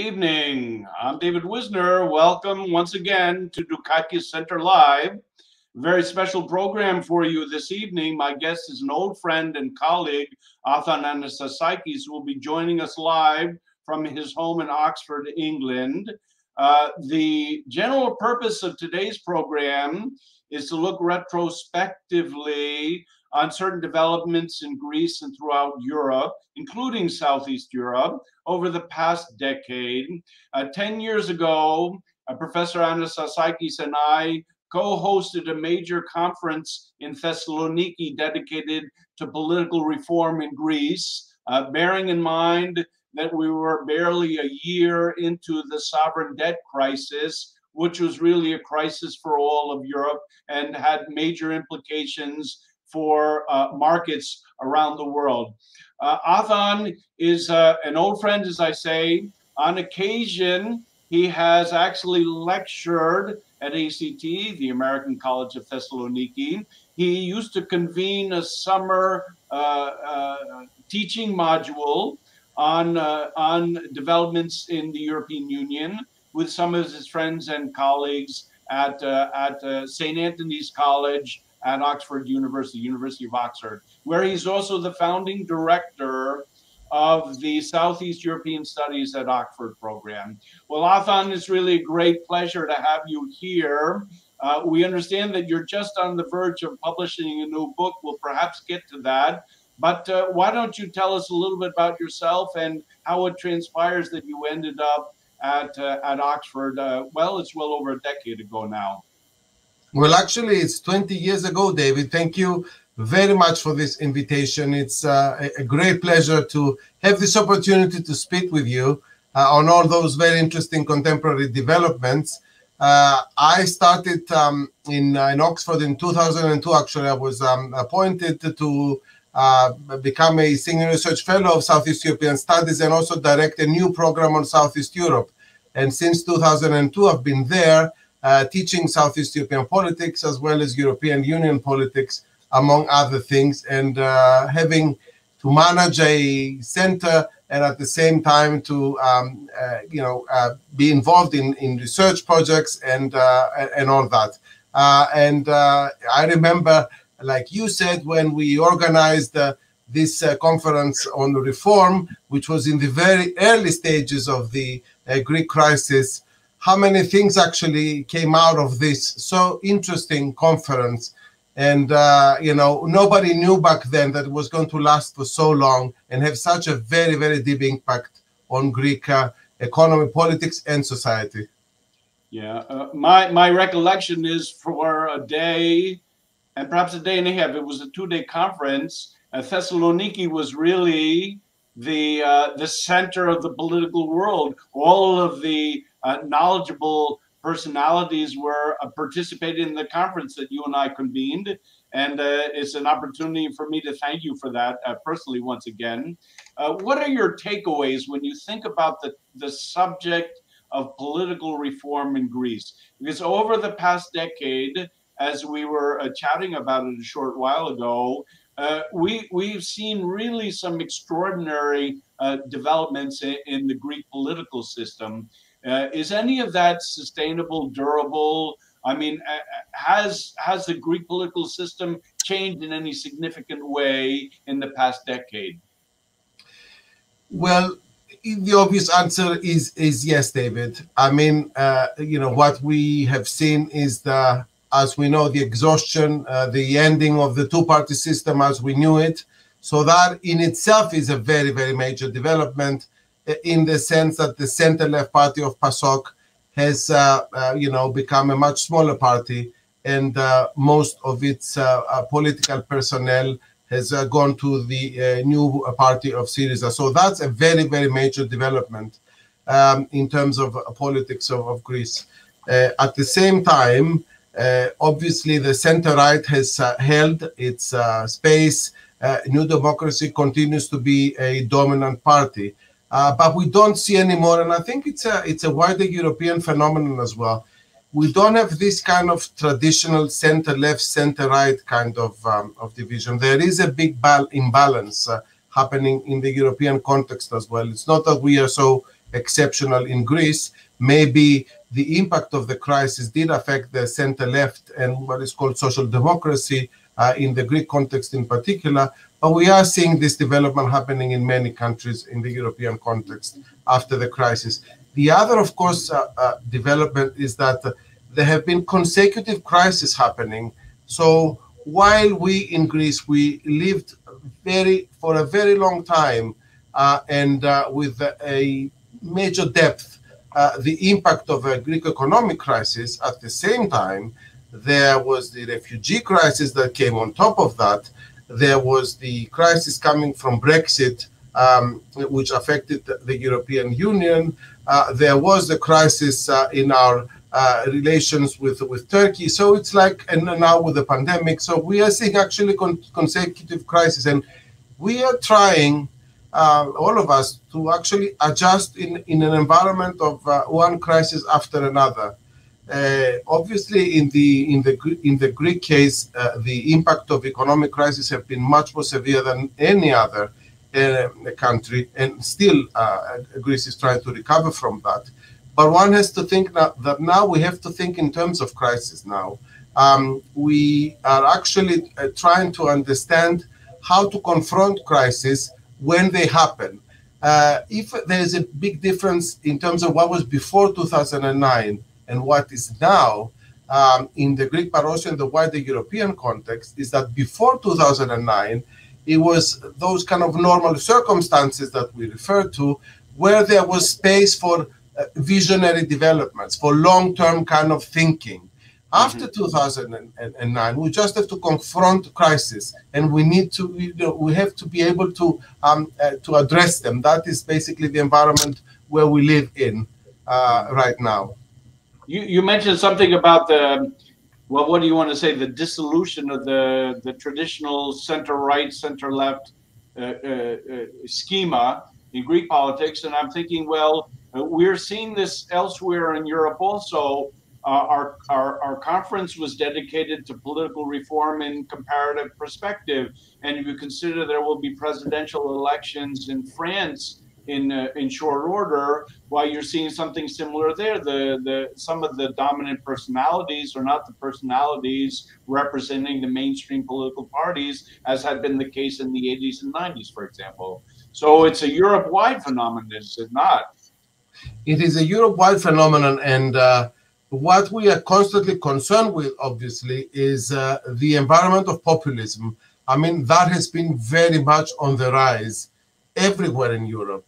evening. I'm David Wisner. Welcome once again to Dukakis Center Live. Very special program for you this evening. My guest is an old friend and colleague, Othon Anastasakis, who will be joining us live from his home in Oxford, England. The general purpose of today's program is to look retrospectively on certain developments in Greece and throughout Europe, including Southeast Europe, over the past decade. 10 years ago, Professor Anastasakis and I co-hosted a major conference in Thessaloniki dedicated to political reform in Greece, bearing in mind that we were barely a year into the sovereign debt crisis, which was really a crisis for all of Europe and had major implications for markets around the world. Athan is an old friend, as I say. On occasion, he has actually lectured at ACT, the American College of Thessaloniki. He used to convene a summer teaching module on developments in the European Union with some of his friends and colleagues at St. Antony's College at Oxford University, University of Oxford, where he's also the founding director of the Southeast European Studies at Oxford program. Well, Athan, it's really a great pleasure to have you here. We understand that you're just on the verge of publishing a new book. We'll perhaps get to that. But why don't you tell us a little bit about yourself and how it transpires that you ended up at Oxford? Well, it's well over a decade ago now. Well, actually, it's 20 years ago, David. Thank you very much for this invitation. It's a great pleasure to have this opportunity to speak with you on all those very interesting contemporary developments. I started in Oxford in 2002. Actually, I was appointed to become a senior research fellow of Southeast European Studies and also direct a new program on Southeast Europe. And since 2002, I've been there teaching Southeast European politics as well as European Union politics, among other things, and having to manage a center and at the same time to be involved in research projects and all that. I remember, like you said, when we organized this conference on reform, which was in the very early stages of the Greek crisis, how many things actually came out of this so interesting conference. And, nobody knew back then that it was going to last for so long and have such a very, very deep impact on Greek economy, politics, and society. Yeah, my recollection is for a day and perhaps a day and a half. It was a two-day conference. Thessaloniki was really the center of the political world. All of the knowledgeable personalities were participating in the conference that you and I convened, and it's an opportunity for me to thank you for that personally once again. What are your takeaways when you think about the subject of political reform in Greece? Because over the past decade, as we were chatting about it a short while ago, we've seen really some extraordinary developments in the Greek political system. Is any of that sustainable, durable? I mean, has the Greek political system changed in any significant way in the past decade? Well, the obvious answer is yes, David. I mean, what we have seen is as we know, the exhaustion, the ending of the two-party system as we knew it. So that in itself is a very, very major development, in the sense that the center-left party of PASOK has, become a much smaller party, and most of its political personnel has gone to the new party of SEESOX. So that's a very, very major development in terms of politics of Greece. At the same time, obviously, the center-right has held its space. New Democracy continues to be a dominant party. But we don't see anymore, and I think it's a wider European phenomenon as well. We don't have this kind of traditional center-left, center-right kind of division. There is a big imbalance happening in the European context as well. It's not that we are so exceptional in Greece. Maybe the impact of the crisis did affect the center-left and what is called social democracy in the Greek context in particular, but we are seeing this development happening in many countries in the European context after the crisis. The other, of course, development is that there have been consecutive crises happening. So while we in Greece, we lived for a very long time and with a major depth, the impact of a Greek economic crisis. At the same time, there was the refugee crisis that came on top of that. There was the crisis coming from Brexit, which affected the European Union. There was the crisis in our relations with Turkey. So it's like, and now with the pandemic. So we are seeing actually consecutive crises. And we are trying, all of us, to actually adjust in an environment of one crisis after another. Obviously, in the Greek case, the impact of economic crisis have been much more severe than any other country, and still Greece is trying to recover from that. But one has to think that now we have to think in terms of crisis now. We are actually trying to understand how to confront crisis when they happen. If there is a big difference in terms of what was before 2009 and what is now in the Greek, but also in the wider European context, is that before 2009, it was those kind of normal circumstances that we refer to, where there was space for visionary developments, for long-term kind of thinking. After 2009, we just have to confront crisis, and we need to, we have to be able to address them. That is basically the environment where we live in right now. You mentioned something about the, well, what do you want to say, the dissolution of the traditional center-right, center-left schema in Greek politics, and I'm thinking, well, we're seeing this elsewhere in Europe also. Our conference was dedicated to political reform in comparative perspective, and if you consider there will be presidential elections in France in short order, while you're seeing something similar there, some of the dominant personalities are not the personalities representing the mainstream political parties, as had been the case in the 80s and 90s, for example. So it's a Europe-wide phenomenon, is it not? It is a Europe-wide phenomenon, and what we are constantly concerned with, obviously, is the environment of populism. I mean, that has been very much on the rise everywhere in Europe.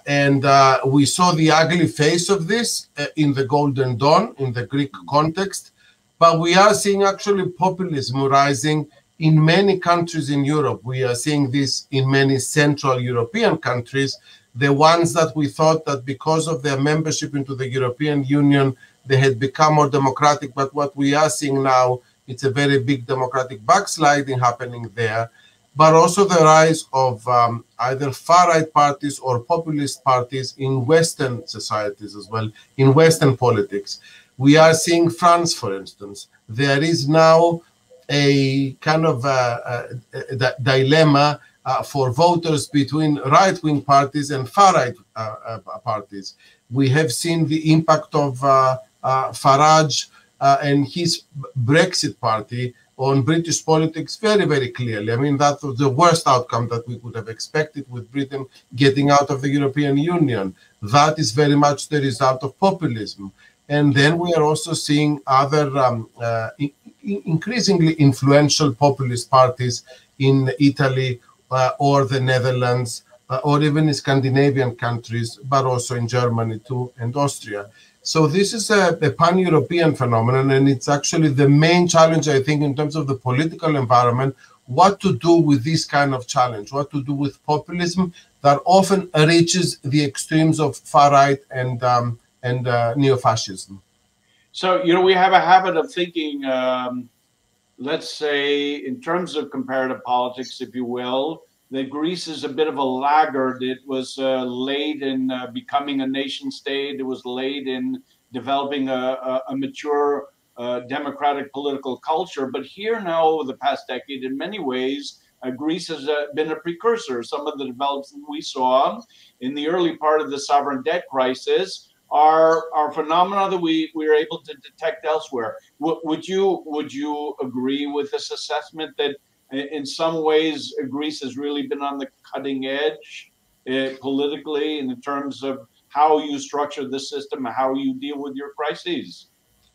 And we saw the ugly face of this in the Golden Dawn, in the Greek context. But we are seeing actually populism rising in many countries in Europe. We are seeing this in many Central European countries, the ones that we thought that because of their membership into the European Union, they had become more democratic. But what we are seeing now, it's a very big democratic backsliding happening there. But also the rise of either far-right parties or populist parties in Western societies as well, in Western politics. We are seeing France, for instance. There is now a kind of dilemma for voters between right-wing parties and far-right parties. We have seen the impact of Farage and his Brexit party on British politics very, very clearly. I mean, that was the worst outcome that we could have expected with Britain getting out of the European Union. That is very much the result of populism. And then we are also seeing other increasingly influential populist parties in Italy or the Netherlands or even in Scandinavian countries, but also in Germany too, and Austria. So this is a pan-European phenomenon, and it's actually the main challenge, I think, in terms of the political environment, what to do with this kind of challenge, what to do with populism that often reaches the extremes of far-right and neo-fascism. So, you know, we have a habit of thinking, let's say, in terms of comparative politics, if you will, that Greece is a bit of a laggard. It was late in becoming a nation state. It was late in developing a mature democratic political culture. But here now, over the past decade, in many ways, Greece has been a precursor. Some of the developments we saw in the early part of the sovereign debt crisis are phenomena that we were able to detect elsewhere. Would you agree with this assessment that in some ways Greece has really been on the cutting edge politically in terms of how you structure the system, how you deal with your crises?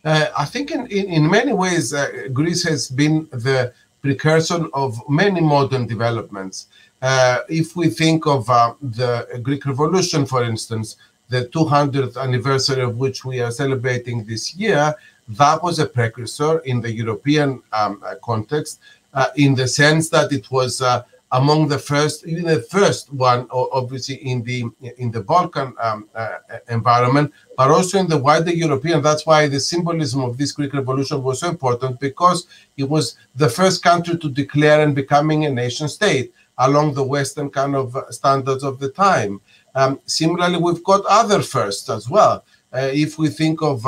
I think in many ways, Greece has been the precursor of many modern developments. If we think of the Greek Revolution, for instance, the 200th anniversary of which we are celebrating this year, that was a precursor in the European context, in the sense that it was among the first, even the first one, obviously in the Balkan environment, but also in the wider European. That's why the symbolism of this Greek Revolution was so important, because it was the first country to declare and becoming a nation state along the Western kind of standards of the time. Similarly, we've got other firsts as well. If we think of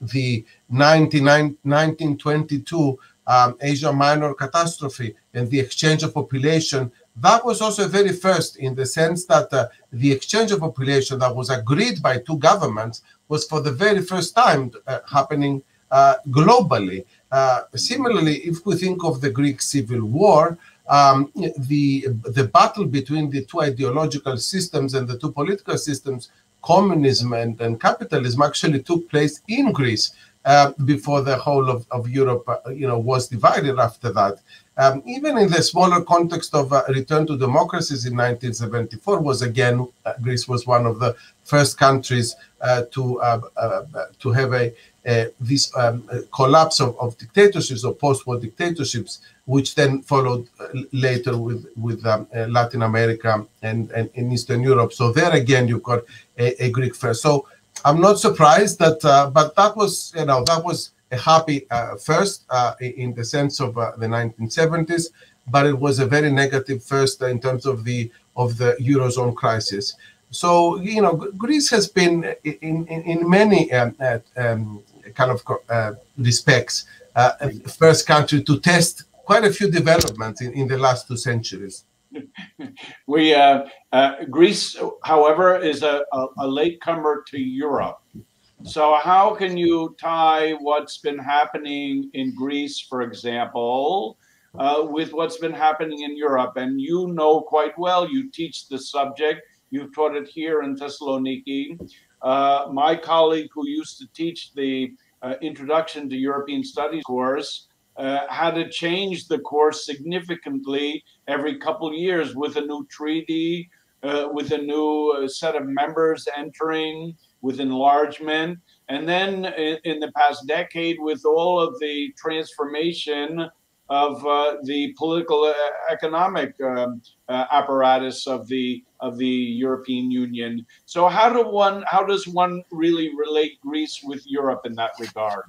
the 1922 Asia Minor catastrophe and the exchange of population, that was also a very first, in the sense that the exchange of population that was agreed by two governments was for the very first time happening globally. Similarly, if we think of the Greek Civil War, the battle between the two ideological systems and the two political systems, communism and capitalism, actually took place in Greece before the whole of Europe, was divided after that. Even in the smaller context of return to democracies in 1974, Greece was one of the first countries to have this collapse of dictatorships or post-war dictatorships, which then followed later with Latin America and in Eastern Europe. So there again, you've got a Greek first. So I'm not surprised that, but that was a happy first in the sense of the 1970s, but it was a very negative first in terms of the Eurozone crisis. So, Greece has been in many kind of respects first country to test quite a few developments in the last 2 centuries. Greece, however, is a latecomer to Europe. So how can you tie what's been happening in Greece, for example, with what's been happening in Europe? And you know quite well, you teach the subject, you've taught it here in Thessaloniki. My colleague who used to teach the Introduction to European Studies course had to change the course significantly every couple of years with a new treaty, with a new set of members entering, with enlargement. And then in the past decade, with all of the transformation of the political economic apparatus of the European Union. So how does one really relate Greece with Europe in that regard?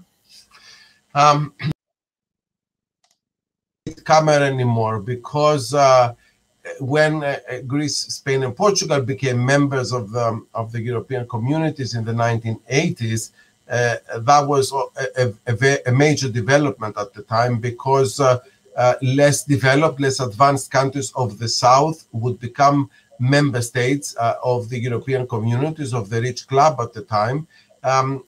Camera anymore, because when Greece, Spain, and Portugal became members of the European communities in the 1980s, that was a major development at the time, because less developed, less advanced countries of the South would become member states of the European communities, of the rich club at the time.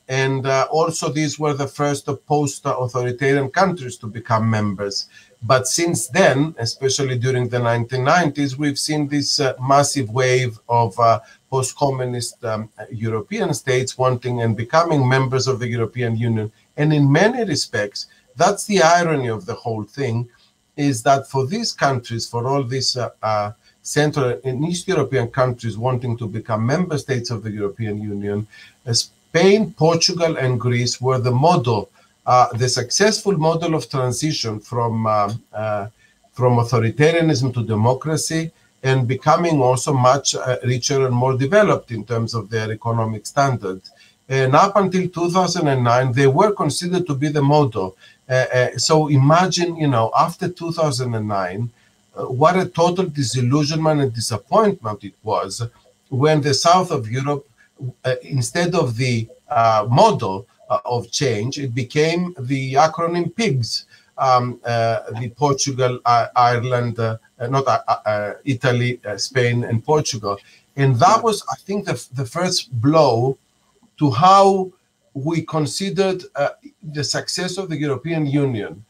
And also these were the first post-authoritarian countries to become members. But since then, especially during the 1990s, we've seen this massive wave of post-communist European states wanting and becoming members of the European Union. And in many respects, that's the irony of the whole thing, is that for these countries, for all these Central and East European countries wanting to become member states of the European Union, Spain, Portugal, and Greece were the model, the successful model of transition from authoritarianism to democracy, and becoming also much richer and more developed in terms of their economic standards. And up until 2009, they were considered to be the model. So imagine, after 2009, what a total disillusionment and disappointment it was when the south of Europe, instead of the model of change, it became the acronym PIGS, the Portugal, Ireland, not Italy, Spain, and Portugal. And that was, I think, the first blow to how we considered the success of the European Union,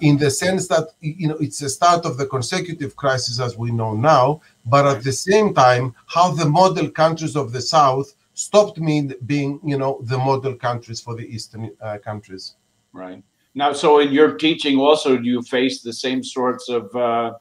in the sense that, you know, it's the start of the consecutive crisis as we know now, but at the same time, how the model countries of the South stopped being, you know, the model countries for the Eastern countries. Right. Now, so in your teaching also, do you face the same sorts of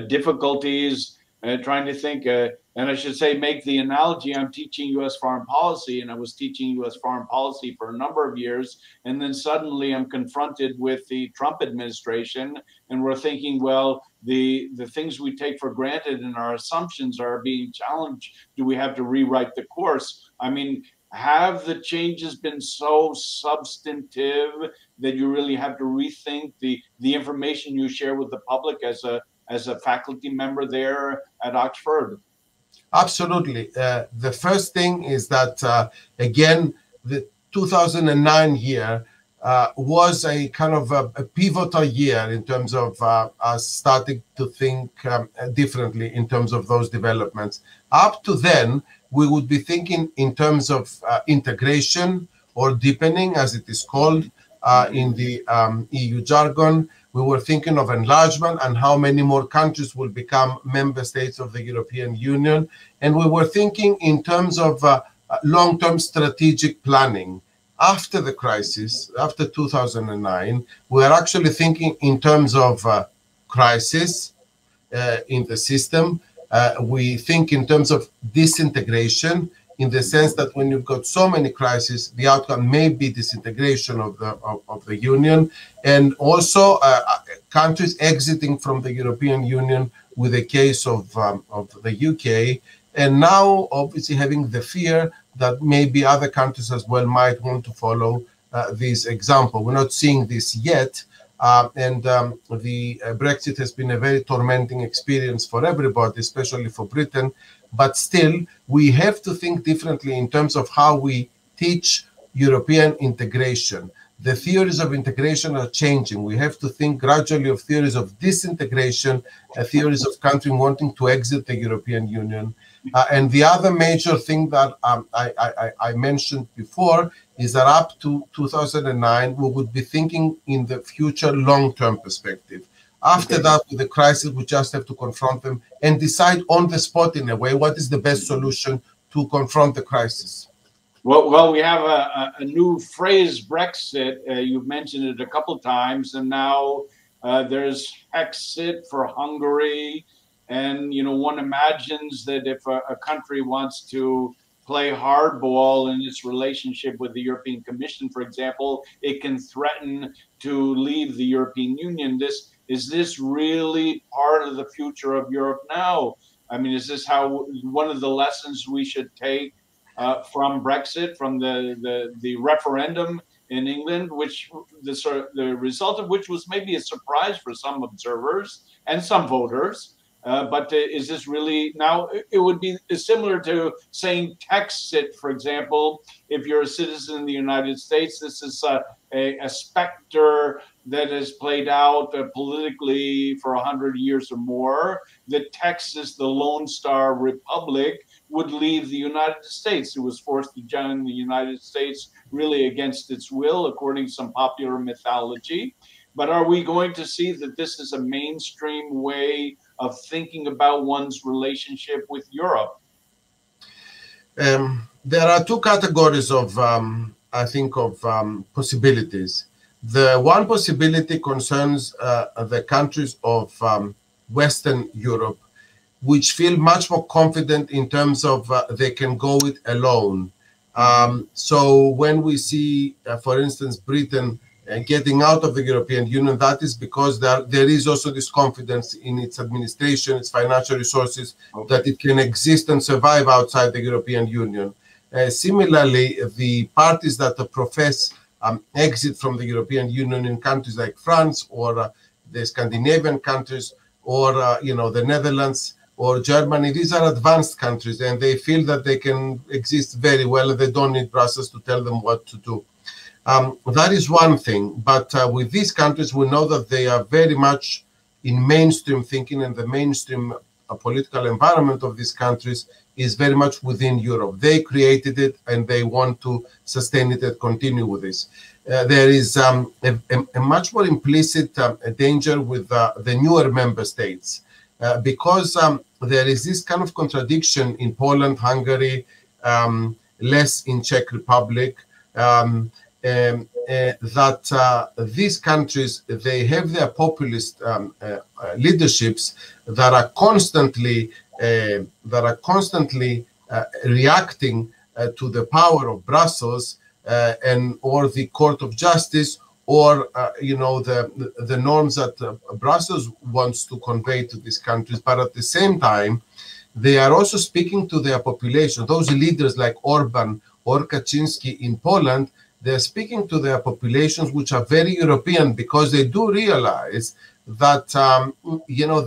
difficulties trying to think, and I should say, make the analogy, I'm teaching U.S. foreign policy, and I was teaching U.S. foreign policy for a number of years, and then suddenly I'm confronted with the Trump administration, and we're thinking, well, the things we take for granted and our assumptions are being challenged. Do we have to rewrite the course? I mean, have the changes been so substantive that you really have to rethink the information you share with the public as a faculty member there at Oxford? Absolutely. The first thing is that, again, the 2009 year was a kind of a pivotal year in terms of us starting to think differently in terms of those developments. Up to then, we would be thinking in terms of integration or deepening, as it is called in the EU jargon. We were thinking of enlargement and how many more countries will become member states of the European Union. And we were thinking in terms of long-term strategic planning. After the crisis, after 2009, we are actually thinking in terms of crisis in the system. We think in terms of disintegration, in the sense that when you've got so many crises, the outcome may be disintegration of the Union, and also countries exiting from the European Union, with the case of the UK, and now obviously having the fear that maybe other countries as well might want to follow this example. We're not seeing this yet, and the Brexit has been a very tormenting experience for everybody, especially for Britain. But still, we have to think differently in terms of how we teach European integration. The theories of integration are changing. We have to think gradually of theories of disintegration, theories of countries wanting to exit the European Union. And the other major thing that I mentioned before is that up to 2009, we would be thinking in the future long-term perspective. After that, with the crisis, we just have to confront them and decide on the spot, in a way, what is the best solution to confront the crisis. Well, we have a new phrase, Brexit. You've mentioned it a couple times, and now there's Hexit for Hungary. And, you know, one imagines that if a country wants to play hardball in its relationship with the European Commission, for example, it can threaten to leave the European Union. Is this really part of the future of Europe now? I mean, is this how one of the lessons we should take from Brexit, from the referendum in England, which the result of which was maybe a surprise for some observers and some voters? But is this really now? It would be similar to saying Texit, for example. If you're a citizen in the United States, this is a specter that has played out politically for 100 years or more. That Texas, the Lone Star Republic, would leave the United States. It was forced to join the United States really against its will, according to some popular mythology. But are we going to see that this is a mainstream way of thinking about one's relationship with Europe? There are two categories of, I think, of possibilities. The one possibility concerns the countries of Western Europe, which feel much more confident in terms of they can go it alone. So when we see, for instance, Britain getting out of the European Union, that is because there is also this confidence in its administration, its financial resources, that it can exist and survive outside the European Union. Similarly, the parties that profess exit from the European Union in countries like France or the Scandinavian countries or the Netherlands or Germany, these are advanced countries and they feel that they can exist very well and they don't need Brussels to tell them what to do. That is one thing. But with these countries, we know that they are very much in mainstream thinking, and the mainstream political environment of these countries is very much within Europe. They created it, and they want to sustain it and continue with this. There is a much more implicit danger with the newer member states, because there is this kind of contradiction in Poland, Hungary, less in Czech Republic, that these countries, they have their populist leaderships that are constantly reacting to the power of Brussels and or the Court of Justice, or the norms that Brussels wants to convey to these countries. But at the same time, they are also speaking to their population. Those leaders like Orban or Kaczynski in Poland, they're speaking to their populations, which are very European, because they do realize that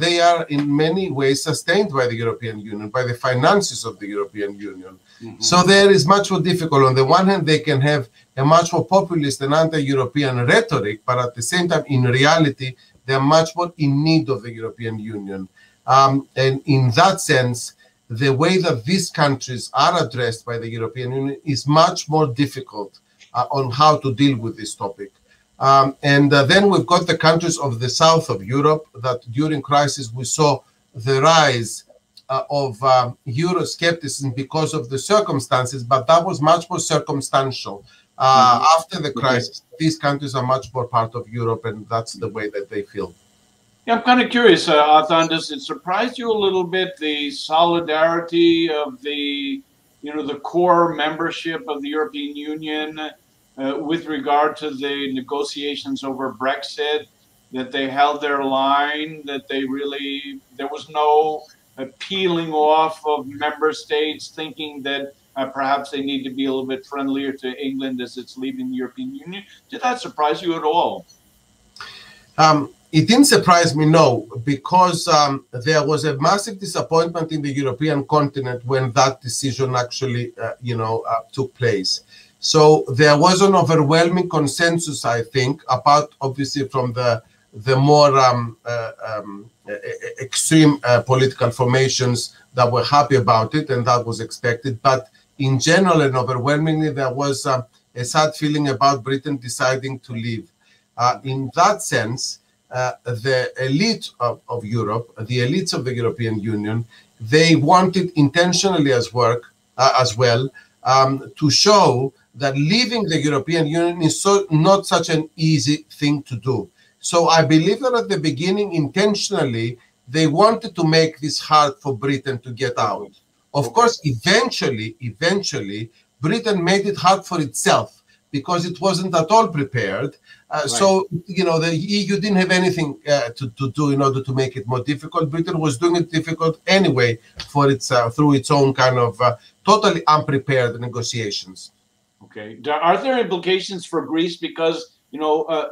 they are in many ways sustained by the European Union, by the finances of the European Union. Mm-hmm. So there is much more difficult. On the one hand, they can have a much more populist and anti-European rhetoric, but at the same time, in reality, they are much more in need of the European Union. And in that sense, the way that these countries are addressed by the European Union is much more difficult on how to deal with this topic. Then we've got the countries of the south of Europe that during crisis we saw the rise of Euroscepticism because of the circumstances, but that was much more circumstantial. After the crisis, these countries are much more part of Europe, and that's the way that they feel. Yeah, I'm kind of curious, Athan, does it surprise you a little bit, the solidarity of the core membership of the European Union with regard to the negotiations over Brexit, that they held their line, that there was no peeling off of member states thinking that perhaps they need to be a little bit friendlier to England as it's leaving the European Union? Did that surprise you at all? It didn't surprise me, no, because there was a massive disappointment in the European continent when that decision actually, took place. So there was an overwhelming consensus, I think, apart obviously from the more extreme political formations that were happy about it, and that was expected. But in general and overwhelmingly, there was a sad feeling about Britain deciding to leave. In that sense, the elite of Europe, the elites of the European Union, they wanted intentionally as well to show that leaving the European Union is not such an easy thing to do. So I believe that at the beginning, intentionally, they wanted to make this hard for Britain to get out. Of course, eventually, Britain made it hard for itself because it wasn't at all prepared. So, the EU didn't have anything to do in order to make it more difficult. Britain was doing it difficult anyway for its through its own kind of totally unprepared negotiations. Okay. Are there implications for Greece? Because,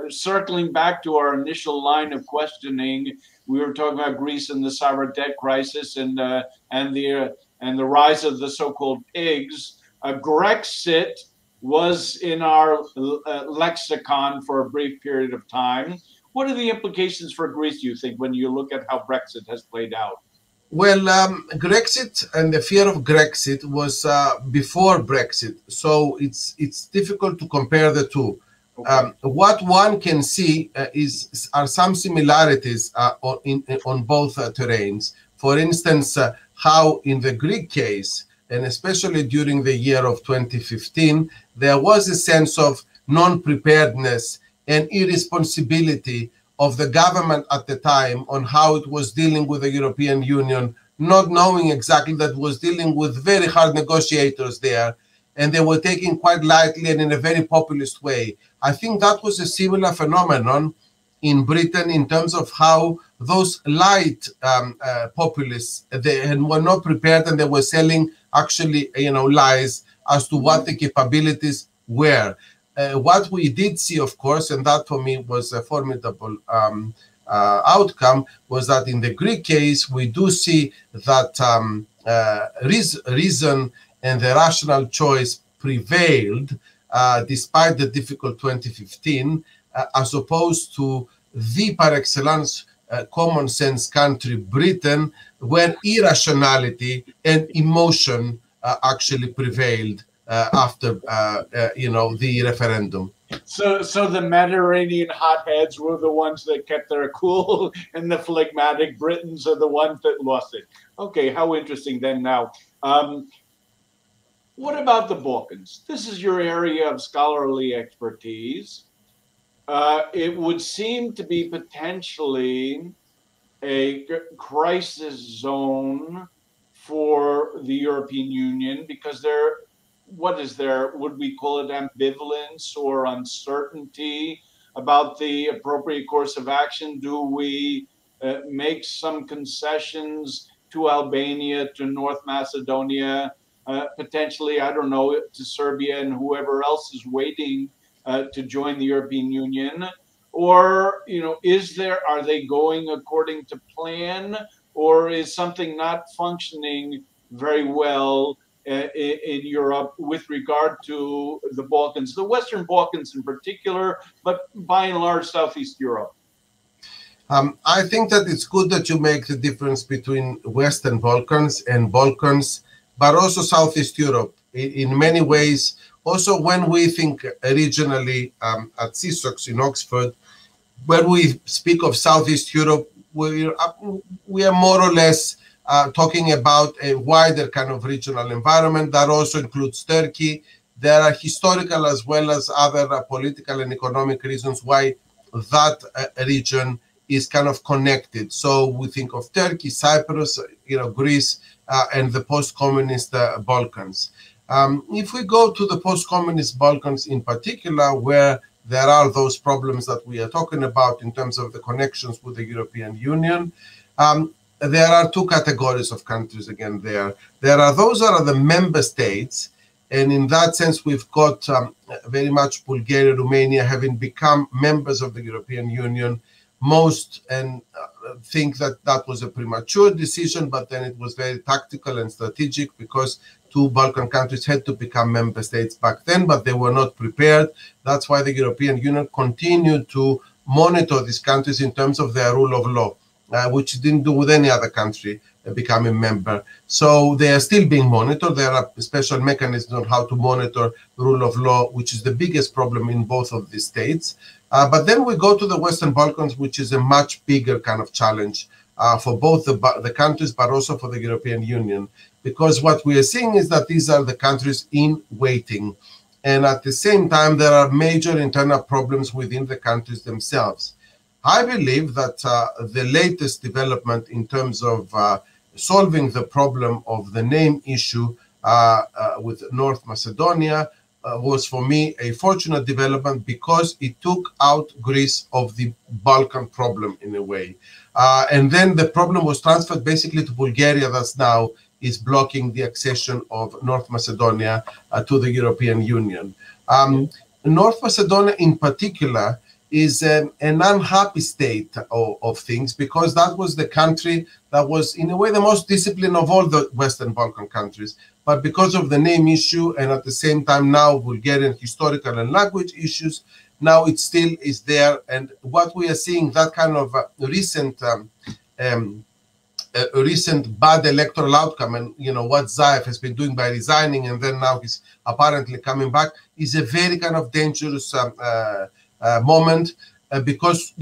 circling back to our initial line of questioning, we were talking about Greece and the sovereign debt crisis and the rise of the so-called pigs. Grexit was in our lexicon for a brief period of time. What are the implications for Greece, do you think, when you look at how Brexit has played out? Well, Grexit and the fear of Grexit was before Brexit, so it's difficult to compare the two. Okay. What one can see are some similarities on both terrains. For instance, how in the Greek case, and especially during the year of 2015, there was a sense of non-preparedness and irresponsibility of the government at the time on how it was dealing with the European Union, not knowing exactly that it was dealing with very hard negotiators there, and they were taking quite lightly and in a very populist way. I think that was a similar phenomenon in Britain in terms of how those light populists, they were not prepared, and they were selling actually, lies as to what the capabilities were. What we did see, of course, and that for me was a formidable outcome, was that in the Greek case, we do see that reason and the rational choice prevailed despite the difficult 2015, as opposed to the par excellence common sense country, Britain, where irrationality and emotion actually prevailed after the referendum. So the Mediterranean hotheads were the ones that kept their cool, and the phlegmatic Britons are the ones that lost it. Okay, how interesting then now. What about the Balkans? This is your area of scholarly expertise. It would seem to be potentially a crisis zone for the European Union because would we call it ambivalence or uncertainty about the appropriate course of action? Do we make some concessions to Albania, to North Macedonia, potentially, I don't know, to Serbia and whoever else is waiting to join the European Union? Or, are they going according to plan, or is something not functioning very well in Europe with regard to the Balkans, the Western Balkans in particular, but by and large, Southeast Europe? I think that it's good that you make the difference between Western Balkans and Balkans, but also Southeast Europe. In many ways, also when we think regionally at SEESOX in Oxford, when we speak of Southeast Europe, we are more or less talking about a wider kind of regional environment that also includes Turkey. There are historical as well as other political and economic reasons why that region is kind of connected. So we think of Turkey, Cyprus, Greece, and the post-communist Balkans. If we go to the post-communist Balkans in particular, where there are those problems that we are talking about in terms of the connections with the European Union, there are two categories of countries again there. There are those that are the member states, and in that sense, we've got very much Bulgaria, Romania having become members of the European Union. Most think that that was a premature decision, but then it was very tactical and strategic because two Balkan countries had to become member states back then, but they were not prepared. That's why the European Union continued to monitor these countries in terms of their rule of law, which it didn't do with any other country becoming member. So they are still being monitored. There are special mechanisms on how to monitor the rule of law, which is the biggest problem in both of these states. But then we go to the Western Balkans, which is a much bigger kind of challenge for both the countries, but also for the European Union. Because what we are seeing is that these are the countries in waiting. And at the same time, there are major internal problems within the countries themselves. I believe that the latest development in terms of solving the problem of the name issue with North Macedonia was for me a fortunate development because it took out Greece of the Balkan problem in a way. And then the problem was transferred basically to Bulgaria, that's now is blocking the accession of North Macedonia to the European Union. North Macedonia in particular is an unhappy state of things because that was the country that was in a way the most disciplined of all the Western Balkan countries. But because of the name issue and at the same time now Bulgarian historical and language issues, now it still is there. And what we are seeing, that kind of recent bad electoral outcome, and what Zaev has been doing by resigning and then now he's apparently coming back, is a very kind of dangerous moment because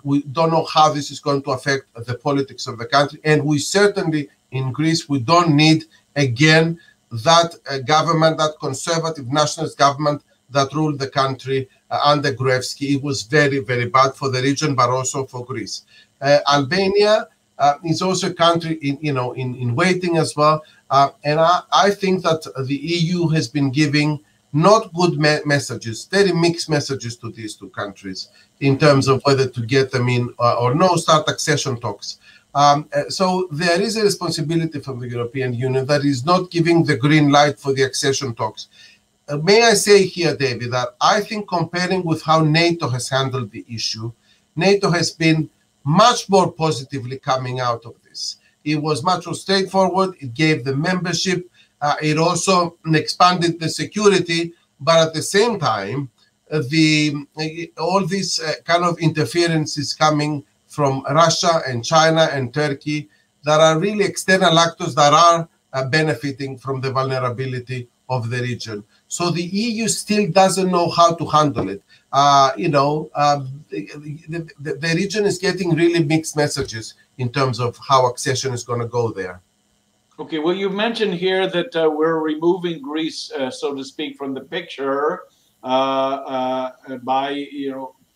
we don't know how this is going to affect the politics of the country. And we certainly in Greece, we don't need again that government, that conservative nationalist government that ruled the country under Gruevski. It was very, very bad for the region, but also for Greece. Albania is also a country in waiting as well. And I think that the EU has been giving not good messages, very mixed messages to these two countries in terms of whether to get them in or no, start accession talks. So there is a responsibility from the European Union that is not giving the green light for the accession talks. May I say here, David, that I think comparing with how NATO has handled the issue, NATO has been much more positively coming out of this. It was much more straightforward. It gave the membership. It also expanded the security But at the same time, all this kind of interference is coming from Russia and China and Turkey that are really external actors that are benefiting from the vulnerability of the region. So the EU still doesn't know how to handle it. The region is getting really mixed messages in terms of how accession is going to go there. Okay, well, you mentioned here that we're removing Greece, so to speak, from the picture by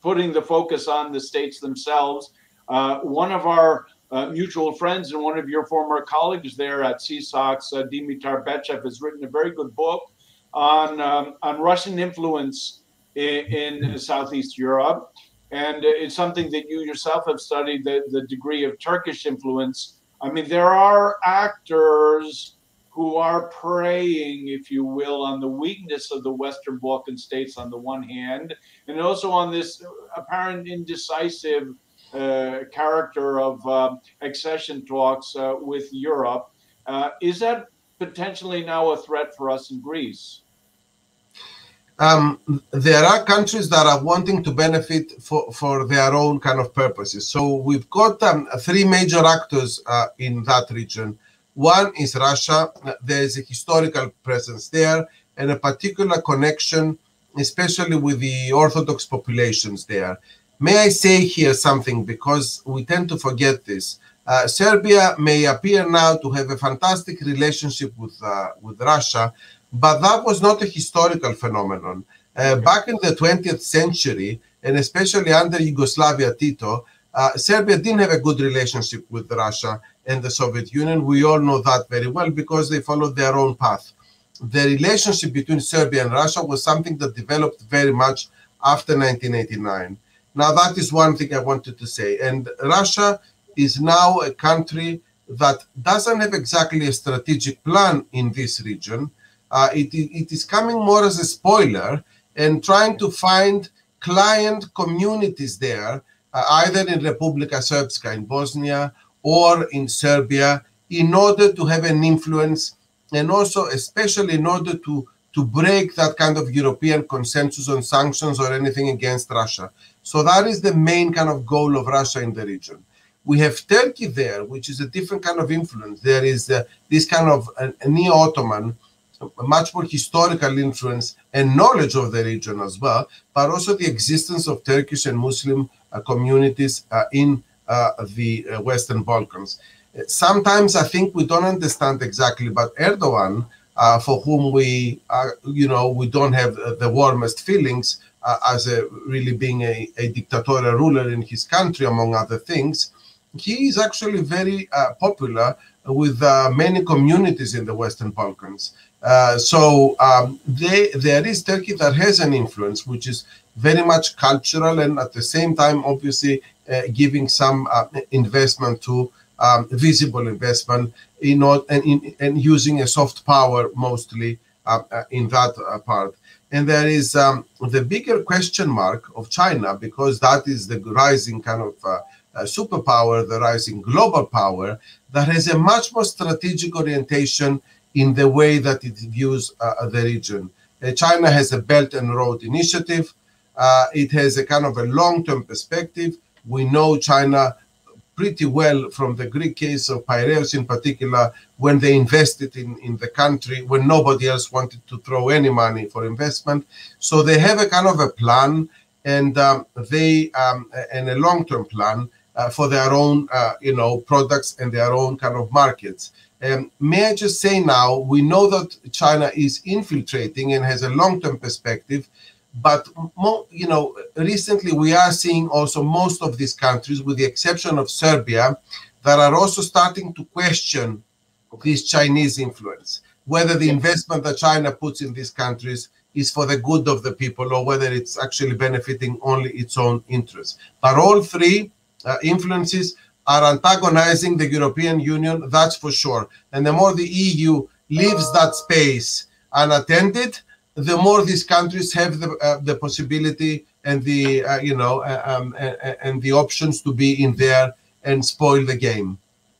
putting the focus on the states themselves. One of our mutual friends and one of your former colleagues there at SEESOX, Dimitar Bechev, has written a very good book on Russian influence in Southeast Europe, and it's something that you yourself have studied, the degree of Turkish influence. I mean, there are actors who are preying, if you will, on the weakness of the Western Balkan states on the one hand, and also on this apparent indecisive character of accession talks with Europe. Is that potentially now a threat for us in Greece? There are countries that are wanting to benefit for their own kind of purposes. So we've got three major actors in that region. One is Russia. There is a historical presence there and a particular connection, especially with the Orthodox populations there. May I say here something, because we tend to forget this. Serbia may appear now to have a fantastic relationship with Russia, but that was not a historical phenomenon. Back in the 20th century, and especially under Yugoslavia Tito, Serbia didn't have a good relationship with Russia and the Soviet Union. We all know that very well because they followed their own path. The relationship between Serbia and Russia was something that developed very much after 1989. Now, that is one thing I wanted to say. And Russia is now a country that doesn't have exactly a strategic plan in this region. It is coming more as a spoiler and trying to find client communities there, either in Republika Srpska in Bosnia or in Serbia, in order to have an influence, and also especially in order to break that kind of European consensus on sanctions or anything against Russia. So that is the main kind of goal of Russia in the region. We have Turkey there, which is a different kind of influence. There is this kind of neo-Ottoman, much more historical influence and knowledge of the region as well, but also the existence of Turkish and Muslim communities in the Western Balkans. Sometimes I think we don't understand exactly, but Erdogan, for whom we don't have the warmest feelings as really being a dictatorial ruler in his country, among other things, he is actually very popular with many communities in the Western Balkans. There is Turkey that has an influence, which is very much cultural, and at the same time, obviously, giving some investment to visible investment and using a soft power mostly in that part. And there is the bigger question mark of China, because that is the rising kind of superpower, the rising global power that has a much more strategic orientation in the way that it views the region. China has a Belt and Road Initiative. It has a kind of a long-term perspective. We know China pretty well from the Greek case of Piraeus in particular, when they invested in the country, when nobody else wanted to throw any money for investment. So they have a kind of a plan and a long-term plan for their own, products and their own kind of markets. May I just say now, we know that China is infiltrating and has a long-term perspective, but recently we are seeing also most of these countries, with the exception of Serbia, that are also starting to question this Chinese influence, whether the investment that China puts in these countries is for the good of the people or whether it's actually benefiting only its own interests. But all three influences are antagonizing the European Union, that's for sure. And the more the EU leaves that space unattended, the more these countries have the possibility and the and the options to be in there and spoil the game.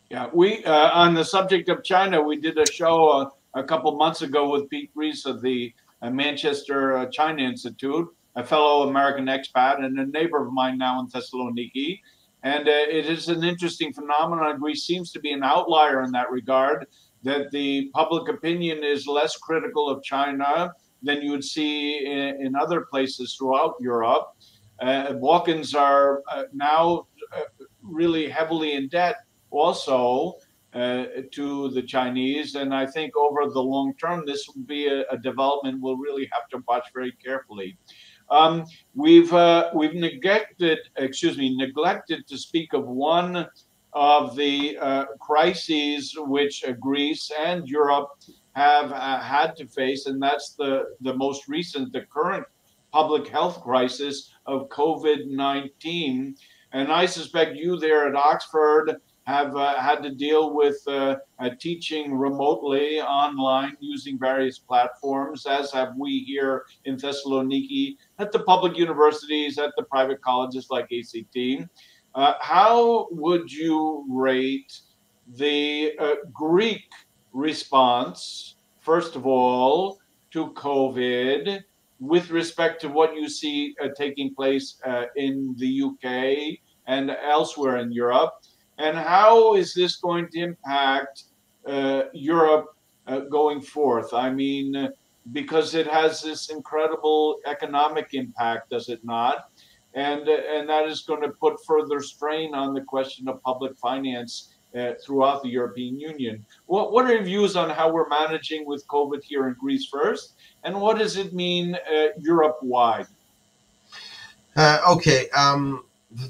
Yeah, we on the subject of China, we did a show a couple months ago with Pete Reese of the Manchester China Institute, a fellow American expat and a neighbor of mine now in Thessaloniki. And it is an interesting phenomenon. Greece seems to be an outlier in that regard, that the public opinion is less critical of China than you would see in other places throughout Europe. Balkans are now really heavily in debt also to the Chinese, and I think over the long term, this will be a development we'll really have to watch very carefully. We've neglected to speak of one of the crises which Greece and Europe have had to face, and that's the most recent, the current public health crisis of COVID-19. And I suspect you there at Oxford have had to deal with teaching remotely online using various platforms, as have we here in Thessaloniki at the public universities, at the private colleges like ACT. How would you rate the Greek response, first of all, to COVID with respect to what you see taking place in the UK and elsewhere in Europe? And how is this going to impact Europe going forth? I mean, because it has this incredible economic impact, does it not? And that is going to put further strain on the question of public finance throughout the European Union. What are your views on how we're managing with COVID here in Greece first? And what does it mean Europe-wide? Okay.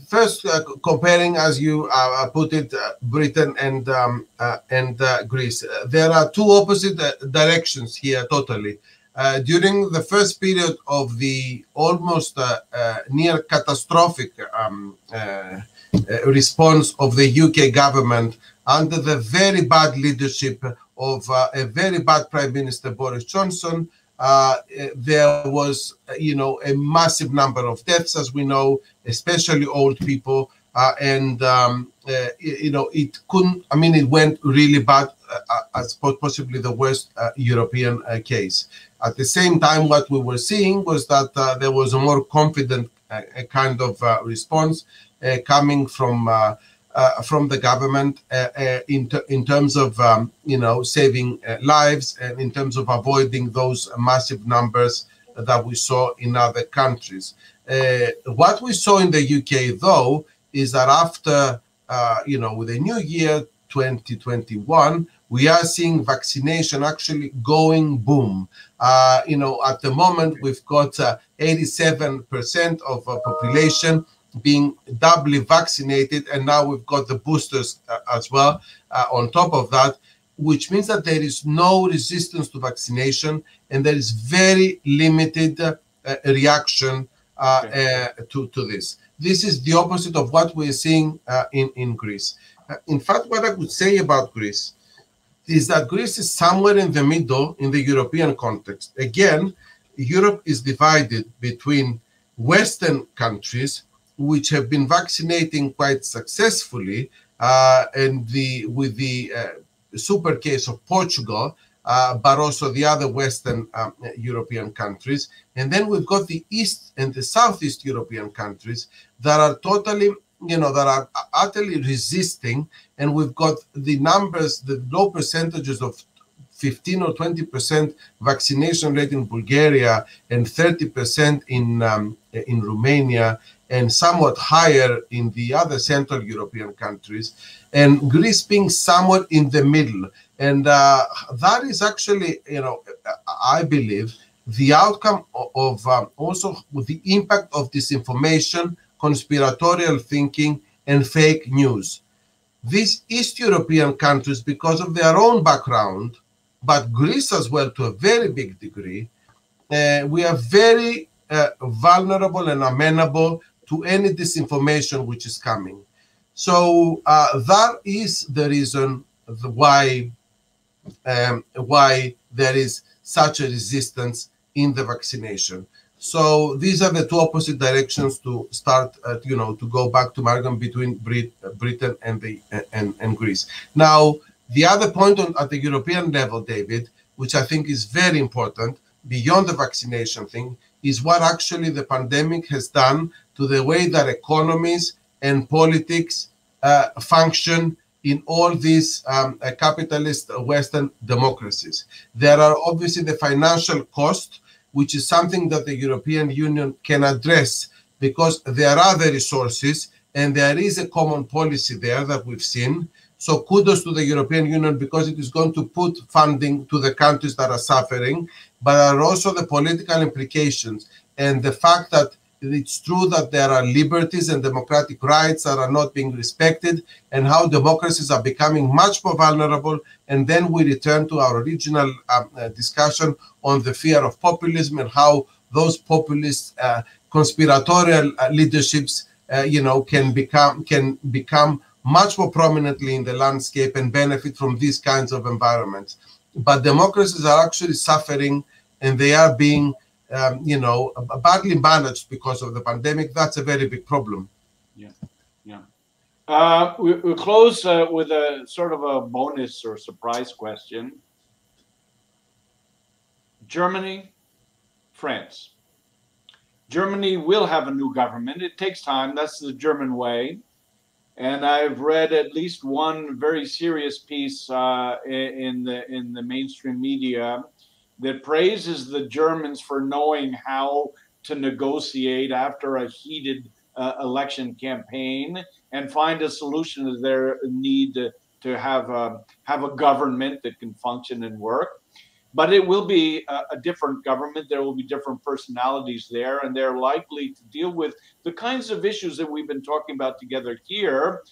First, comparing, as you put it, Britain and Greece, there are two opposite directions here totally. During the first period of the almost near catastrophic response of the UK government under the very bad leadership of a very bad Prime Minister Boris Johnson, there was, a massive number of deaths, as we know, especially old people, and it couldn't. I mean, it went really bad, as possibly the worst European case. At the same time, what we were seeing was that there was a more confident kind of response coming from the government in terms of saving lives and in terms of avoiding those massive numbers that we saw in other countries. What we saw in the UK, though, is that after with the new year 2021, we are seeing vaccination actually going boom. At the moment, we've got 87% of our population being doubly vaccinated, and now we've got the boosters as well on top of that, which means that there is no resistance to vaccination and there is very limited reaction to this. This is the opposite of what we're seeing in Greece. In fact, what I would say about Greece is that Greece is somewhere in the middle in the European context. Again, Europe is divided between Western countries, which have been vaccinating quite successfully, and with the super case of Portugal, but also the other Western European countries. And then we've got the East and the Southeast European countries that are totally, that are utterly resisting. And we've got the numbers, the low percentages of 15 or 20% vaccination rate in Bulgaria and 30% in Romania, and somewhat higher in the other Central European countries, and Greece being somewhat in the middle. And that is actually, I believe, the outcome of also the impact of disinformation, conspiratorial thinking, and fake news. These East European countries, because of their own background, but Greece as well to a very big degree, we are very vulnerable and amenable to any disinformation which is coming. So that is the reason why there is such a resistance in the vaccination. So these are the two opposite directions to start, to go back to Markham between Britain and Greece. Now, the other point at the European level, David, which I think is very important, beyond the vaccination thing, is what actually the pandemic has done to the way that economies and politics function in all these capitalist Western democracies. There are obviously the financial cost, which is something that the European Union can address because there are the resources and there is a common policy there that we've seen. So kudos to the European Union because it is going to put funding to the countries that are suffering, but there are also the political implications and the fact that it's true that there are liberties and democratic rights that are not being respected and how democracies are becoming much more vulnerable. And then we return to our original discussion on the fear of populism and how those populist conspiratorial leaderships can become much more prominently in the landscape and benefit from these kinds of environments. But democracies are actually suffering and they are being badly managed because of the pandemic. That's a very big problem. We'll close with a sort of a bonus or surprise question. Germany, France. Germany will have a new government. It takes time. That's the German way. And I've read at least one very serious piece in the mainstream media that praises the Germans for knowing how to negotiate after a heated election campaign and find a solution to their need to have a government that can function and work. But it will be a different government. There will be different personalities there, and they're likely to deal with the kinds of issues that we've been talking about together here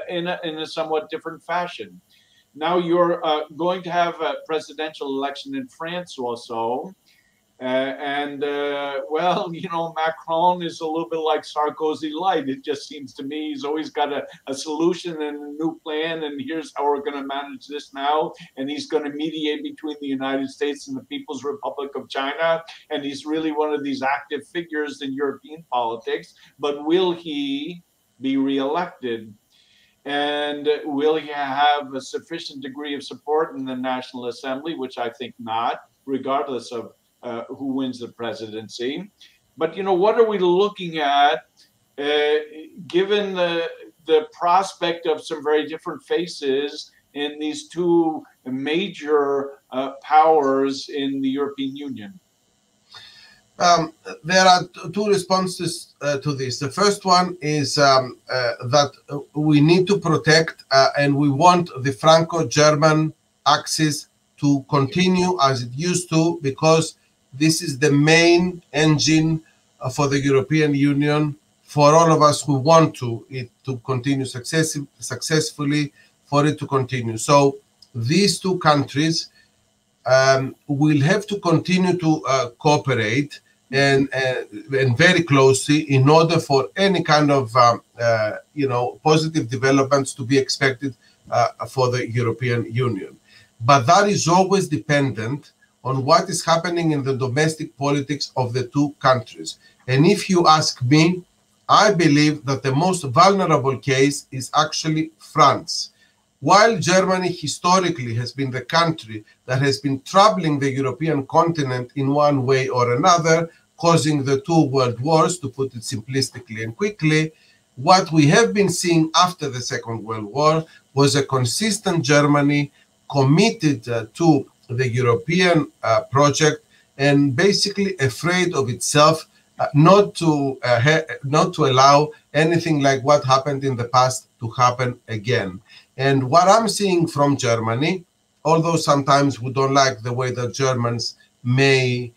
in a somewhat different fashion. Now you're going to have a presidential election in France also. Well, Macron is a little bit like Sarkozy light. It just seems to me he's always got a solution and a new plan, and here's how we're going to manage this now. And he's going to mediate between the United States and the People's Republic of China. And he's really one of these active figures in European politics. But will he be reelected? And will he have a sufficient degree of support in the National Assembly, which I think not, regardless of who wins the presidency. But, what are we looking at given the prospect of some very different faces in these two major powers in the European Union? There are two responses to this. The first one is that we need to protect and we want the Franco-German axis to continue as it used to, because this is the main engine for the European Union, for all of us who want it to continue successfully, for it to continue. So these two countries will have to continue to cooperate and very closely in order for any kind of positive developments to be expected for the European Union. But that is always dependent on what is happening in the domestic politics of the two countries. And if you ask me, I believe that the most vulnerable case is actually France. While Germany historically has been the country that has been troubling the European continent in one way or another, causing the two world wars, to put it simplistically and quickly, what we have been seeing after the Second World War was a consistent Germany committed to the European project and basically afraid of itself, not to allow anything like what happened in the past to happen again. And what I'm seeing from Germany, although sometimes we don't like the way that Germans may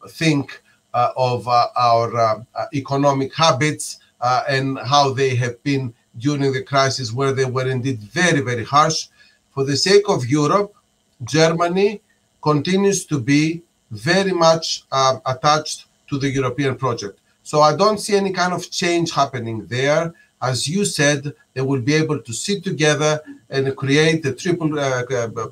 think of our economic habits and how they have been during the crisis, where they were indeed very, very harsh. For the sake of Europe, Germany continues to be very much attached to the European project. So I don't see any kind of change happening there. As you said, they will be able to sit together and create a triple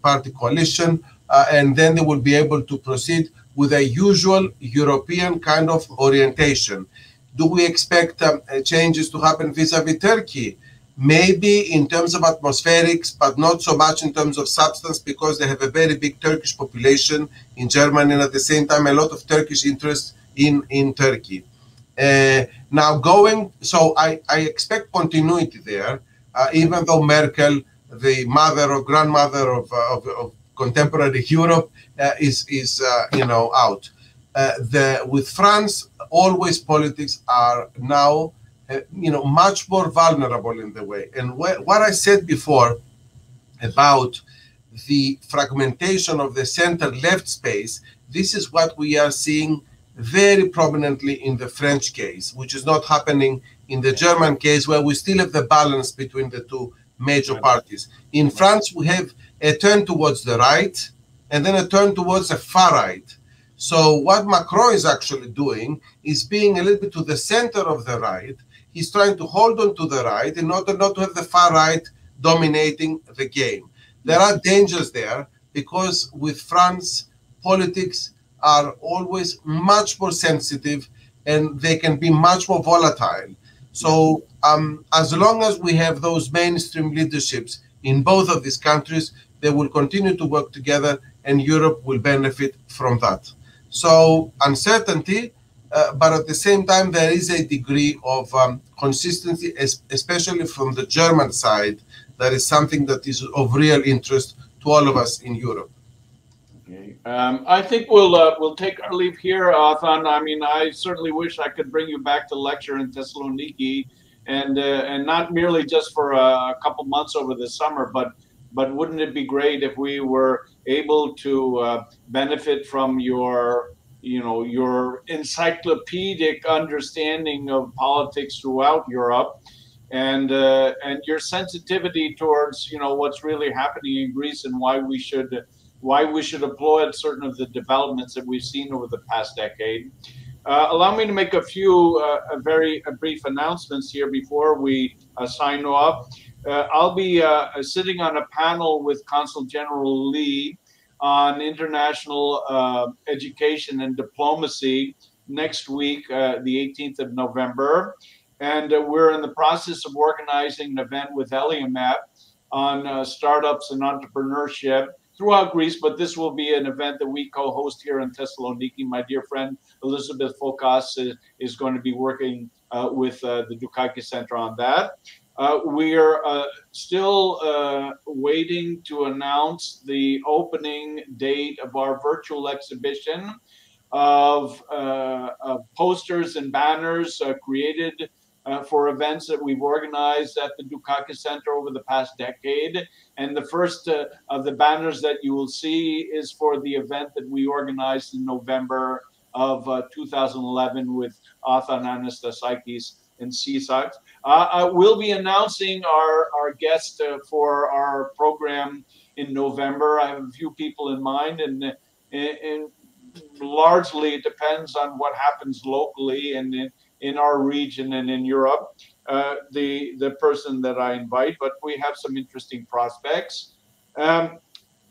party coalition, and then they will be able to proceed with a usual European kind of orientation. Do we expect changes to happen vis-a-vis Turkey? maybe in terms of atmospherics, but not so much in terms of substance, because they have a very big Turkish population in Germany, and at the same time a lot of Turkish interest in Turkey. So I expect continuity there, even though Merkel, the mother or grandmother of contemporary Europe, is out. With France, always politics are now much more vulnerable in the way. And what I said before about the fragmentation of the center-left space, this is what we are seeing very prominently in the French case, which is not happening in the German case, where we still have the balance between the two major parties. In France, we have a turn towards the right and then a turn towards the far right. So what Macron is actually doing is being a little bit to the center of the right. He's trying to hold on to the right in order not to have the far right dominating the game. There are dangers there, because with France, politics are always much more sensitive and they can be much more volatile. So as long as we have those mainstream leaderships in both of these countries, they will continue to work together and Europe will benefit from that. So uncertainty, but at the same time, there is a degree of consistency, especially from the German side. That is something that is of real interest to all of us in Europe. Okay. I think we'll take our leave here, Athan. I mean, I certainly wish I could bring you back to lecture in Thessaloniki, and not merely just for a couple months over the summer, but wouldn't it be great if we were able to benefit from your encyclopedic understanding of politics throughout Europe, and your sensitivity towards what's really happening in Greece, and why we should applaud certain of the developments that we've seen over the past decade. Allow me to make a few very brief announcements here before we sign off. I'll be sitting on a panel with Consul General Lee on international education and diplomacy next week, the 18th of November. And we're in the process of organizing an event with Eliamat on startups and entrepreneurship throughout Greece, but this will be an event that we co-host here in Thessaloniki. My dear friend Elizabeth Fokas is going to be working with the Dukakis Center on that. We are still waiting to announce the opening date of our virtual exhibition of posters and banners created for events that we've organized at the Dukakis Center over the past decade. And the first of the banners that you will see is for the event that we organized in November of 2011 with Othon Anastasakis and SEESOX. We'll be announcing our guest for our program in November. I have a few people in mind, and largely it depends on what happens locally and in our region and in Europe, the person that I invite, but we have some interesting prospects. I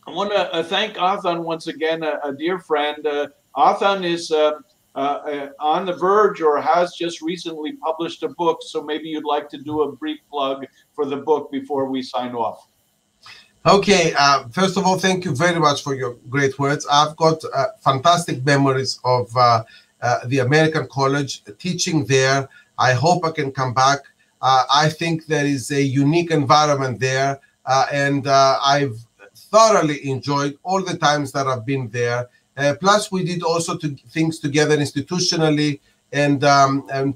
want to thank Athan once again, a dear friend. Athan is on the verge or has just recently published a book, so maybe you'd like to do a brief plug for the book before we sign off. Okay, first of all, thank you very much for your great words. I've got fantastic memories of the American College, teaching there. I hope I can come back. I think there is a unique environment there, and I've thoroughly enjoyed all the times that I've been there. Plus, we did also things together institutionally and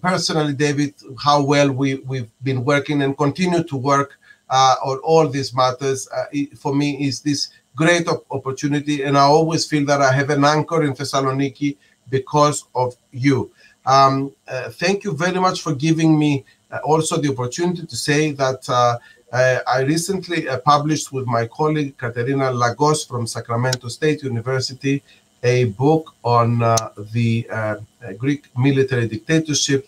personally, David, how well we've been working and continue to work on all these matters. For me, is this great opportunity, and I always feel that I have an anchor in Thessaloniki because of you. Thank you very much for giving me also the opportunity to say that I recently published with my colleague Katerina Lagos from Sacramento State University a book on the Greek military dictatorship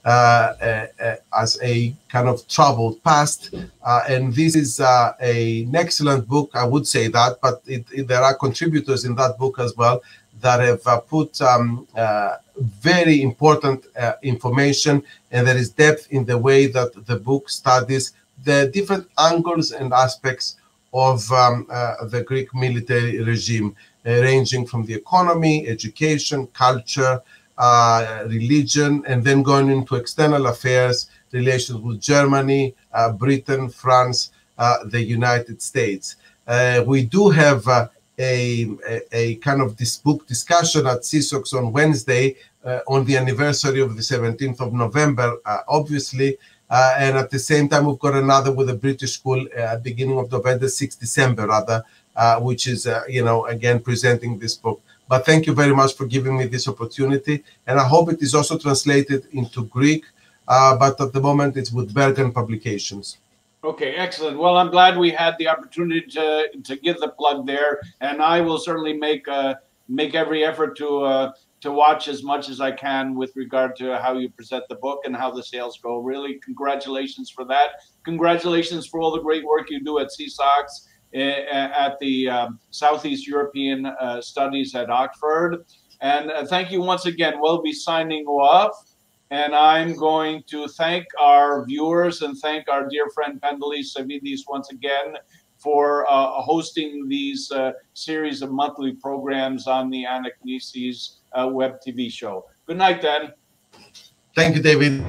as a kind of troubled past. And this is an excellent book, I would say that, but there are contributors in that book as well that have put very important information, and there is depth in the way that the book studies the different angles and aspects of the Greek military regime, ranging from the economy, education, culture, religion, and then going into external affairs, relations with Germany, Britain, France, the United States. We do have a kind of this book discussion at SEESOX on Wednesday on the anniversary of the 17th of November, obviously. And at the same time, we've got another with the British School beginning of November, 6th December, rather, which is, again, presenting this book. But thank you very much for giving me this opportunity. And I hope it is also translated into Greek. But at the moment, it's with Bergen Publications. Okay, excellent. Well, I'm glad we had the opportunity to give the plug there, and I will certainly make every effort to watch as much as I can with regard to how you present the book and how the sales go. Really, congratulations for that. Congratulations for all the great work you do at SEESOX, at the Southeast European Studies at Oxford. And thank you once again. We'll be signing off. And I'm going to thank our viewers and thank our dear friend Pantelis Savidis once again for hosting these series of monthly programs on the Anixeusis web TV show. Good night, then. Thank you, David.